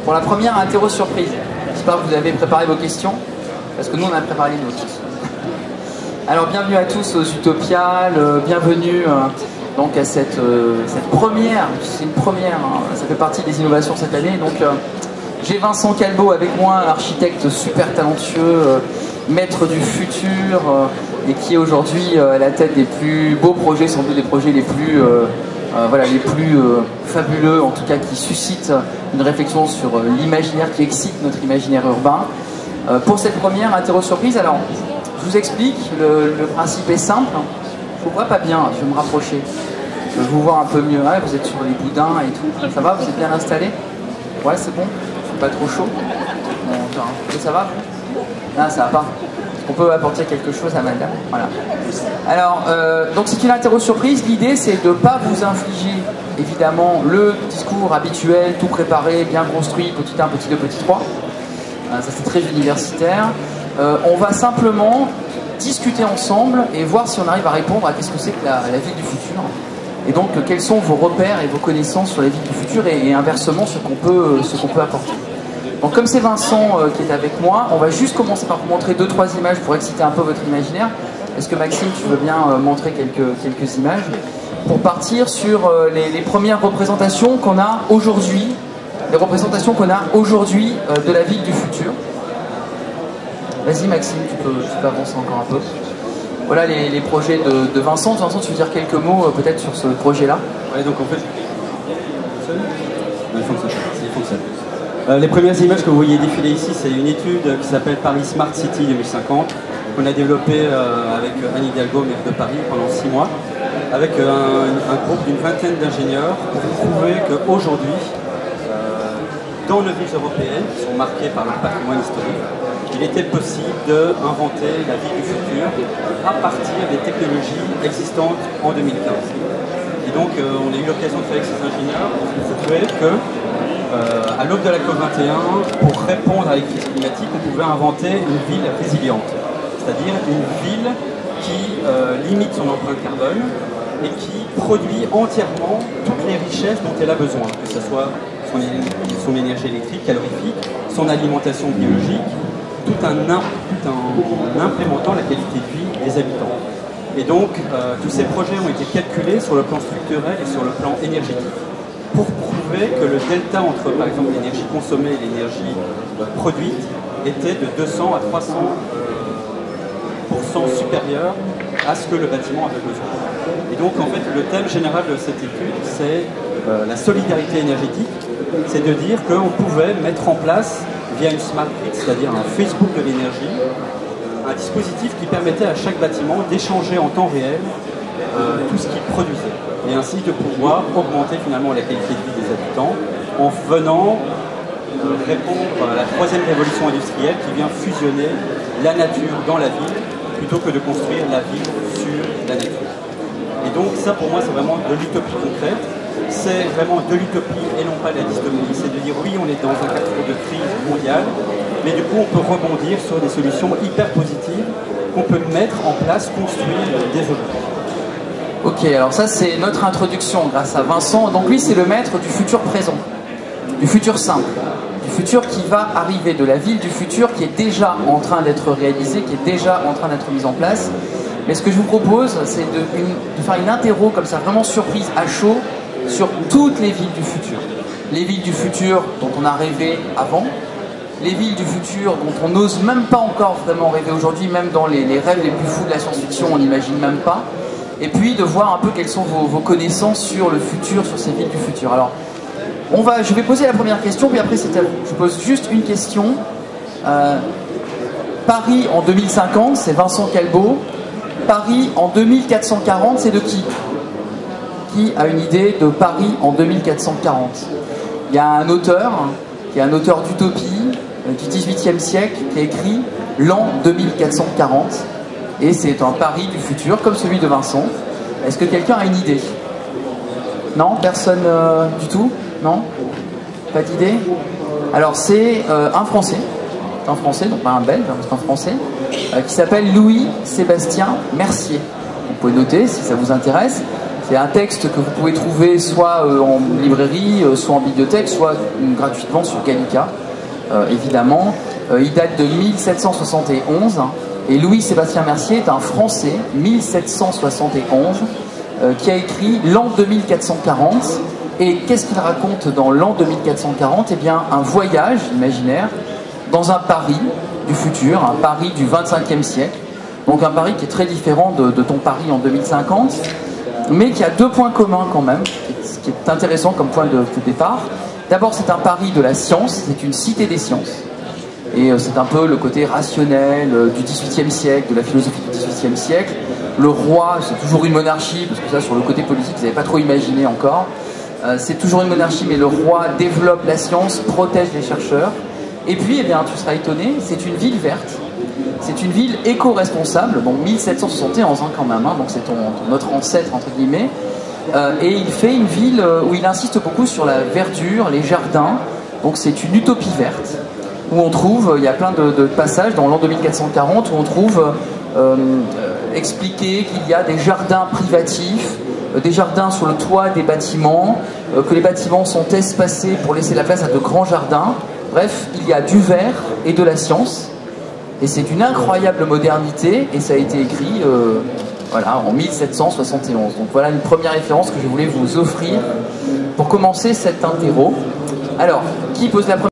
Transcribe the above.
pour la première interro surprise. J'espère que vous avez préparé vos questions, parce que nous on a préparé les nôtres. Alors bienvenue à tous aux Utopiales, bienvenue donc à cette première, c'est une première, hein, ça fait partie des innovations cette année. Donc j'ai Vincent Calbeau avec moi, architecte super talentueux, maître du futur, et qui est aujourd'hui à la tête des plus beaux projets, sans doute des projets les plus voilà, les plus fabuleux, en tout cas qui suscitent une réflexion sur l'imaginaire, qui excite notre imaginaire urbain. Pour cette première interro surprise, alors je vous explique, le principe est simple. Je vous vois pas bien, je vais me rapprocher. Je vais vous voir un peu mieux. Ah, vous êtes sur les boudins et tout. Ça va, vous êtes bien installé? Ouais, c'est bon. C'est pas trop chaud. Bon, ça va? Non, ça va pas. On peut apporter quelque chose à madame. Voilà. Alors, donc c'est une interro surprise. L'idée, c'est de ne pas vous infliger, évidemment, le discours habituel, tout préparé, bien construit, petit 1, petit 2, petit 3. Ça, c'est très universitaire. On va simplement discuter ensemble et voir si on arrive à répondre à qu'est-ce que c'est que la ville du futur. Et donc, quels sont vos repères et vos connaissances sur la ville du futur et inversement, ce qu'on peut apporter. Donc comme c'est Vincent qui est avec moi, on va juste commencer par vous montrer 2-3 images pour exciter un peu votre imaginaire. Est-ce que Maxime, tu veux bien montrer quelques images pour partir sur les premières représentations qu'on a aujourd'hui, de la ville du futur. Vas-y Maxime, tu peux avancer encore un peu. Voilà les projets de Vincent. Vincent, tu veux dire quelques mots peut-être sur ce projet-là? Ouais, donc en fait, il fonctionne. Les premières images que vous voyez défiler ici, c'est une étude qui s'appelle Paris Smart City 2050, qu'on a développée avec Anne Hidalgo, maire de Paris, pendant 6 mois, avec un groupe d'une vingtaine d'ingénieurs pour prouver qu'aujourd'hui, dans nos villes européennes, qui sont marquées par leur patrimoine historique, il était possible d'inventer la ville du futur à partir des technologies existantes en 2015. Et donc, on a eu l'occasion de faire avec ces ingénieurs pour prouver que à l'aube de la COP21, pour répondre à la crise climatique, on pouvait inventer une ville résiliente, c'est-à-dire une ville qui limite son empreinte carbone et qui produit entièrement toutes les richesses dont elle a besoin, que ce soit son énergie électrique, calorifique, son alimentation biologique, tout en implémentant la qualité de vie des habitants. Et donc, tous ces projets ont été calculés sur le plan structurel et sur le plan énergétique, pour prouver que le delta entre, par exemple, l'énergie consommée et l'énergie produite était de 200 à 300% supérieur à ce que le bâtiment avait besoin. Et donc, en fait, le thème général de cette étude, c'est la solidarité énergétique. C'est de dire qu'on pouvait mettre en place, via une smart grid, c'est-à-dire un Facebook de l'énergie, un dispositif qui permettait à chaque bâtiment d'échanger en temps réel tout ce qu'il produisait, et ainsi de pouvoir augmenter finalement la qualité de vie des habitants en venant répondre à la troisième révolution industrielle qui vient fusionner la nature dans la ville plutôt que de construire la ville sur la nature. Et donc ça pour moi c'est vraiment de l'utopie concrète, c'est vraiment de l'utopie et non pas de la dystopie, c'est de dire oui on est dans un cadre de crise mondiale, mais du coup on peut rebondir sur des solutions hyper positives qu'on peut mettre en place, construire dès aujourd'hui. Ok, alors ça c'est notre introduction grâce à Vincent. Donc lui c'est le maître du futur présent, du futur simple, du futur qui va arriver, de la ville du futur qui est déjà en train d'être réalisée, qui est déjà en train d'être mise en place. Mais ce que je vous propose c'est de faire une interro comme ça, vraiment surprise à chaud, sur toutes les villes du futur. Les villes du futur dont on a rêvé avant, les villes du futur dont on n'ose même pas encore vraiment rêver aujourd'hui, même dans les rêves les plus fous de la science-fiction on n'imagine même pas. Et puis de voir un peu quelles sont vos connaissances sur le futur, sur ces villes du futur. Alors, je vais poser la première question, puis après c'est à vous. Je pose juste une question. Paris en 2050, c'est Vincent Calbeau. Paris en 2440, c'est de qui? Qui a une idée de Paris en 2440? Il y a un auteur, qui est un auteur d'utopie du XVIIIe siècle, qui a écrit l'an 2440. Et c'est un Paris du futur, comme celui de Vincent. Est-ce que quelqu'un a une idée? Non? Personne du tout? Non? Pas d'idée? Alors c'est un Français, donc pas un Belge, c'est un Français, qui s'appelle Louis-Sébastien Mercier. Vous pouvez noter si ça vous intéresse. C'est un texte que vous pouvez trouver soit en librairie, soit en bibliothèque, soit gratuitement sur Gallica, évidemment. Il date de 1771 et Louis-Sébastien Mercier est un Français, 1771, qui a écrit l'an 2440. Et qu'est-ce qu'il raconte dans l'an 2440? Eh bien, un voyage imaginaire dans un Paris du futur, un Paris du 25e siècle. Donc un Paris qui est très différent de ton Paris en 2050, mais qui a deux points communs quand même, ce qui est intéressant comme point de départ. D'abord, c'est un Paris de la science, c'est une cité des sciences. Et c'est un peu le côté rationnel du XVIIIe siècle, de la philosophie du XVIIIe siècle. Le roi, c'est toujours une monarchie, parce que ça, sur le côté politique, vous n'avez pas trop imaginé encore. C'est toujours une monarchie, mais le roi développe la science, protège les chercheurs. Et puis, eh bien, tu seras étonné, c'est une ville verte. C'est une ville éco-responsable, donc 1771 quand même, hein, donc c'est notre ancêtre, entre guillemets. Et il fait une ville où il insiste beaucoup sur la verdure, les jardins. Donc c'est une utopie verte, où on trouve, il y a plein de passages dans l'an 2440, où on trouve expliqué qu'il y a des jardins privatifs, des jardins sur le toit des bâtiments, que les bâtiments sont espacés pour laisser la place à de grands jardins. Bref, il y a du vert et de la science. Et c'est une incroyable modernité, et ça a été écrit voilà, en 1771. Donc voilà une première référence que je voulais vous offrir pour commencer cet interro. Alors, qui pose la première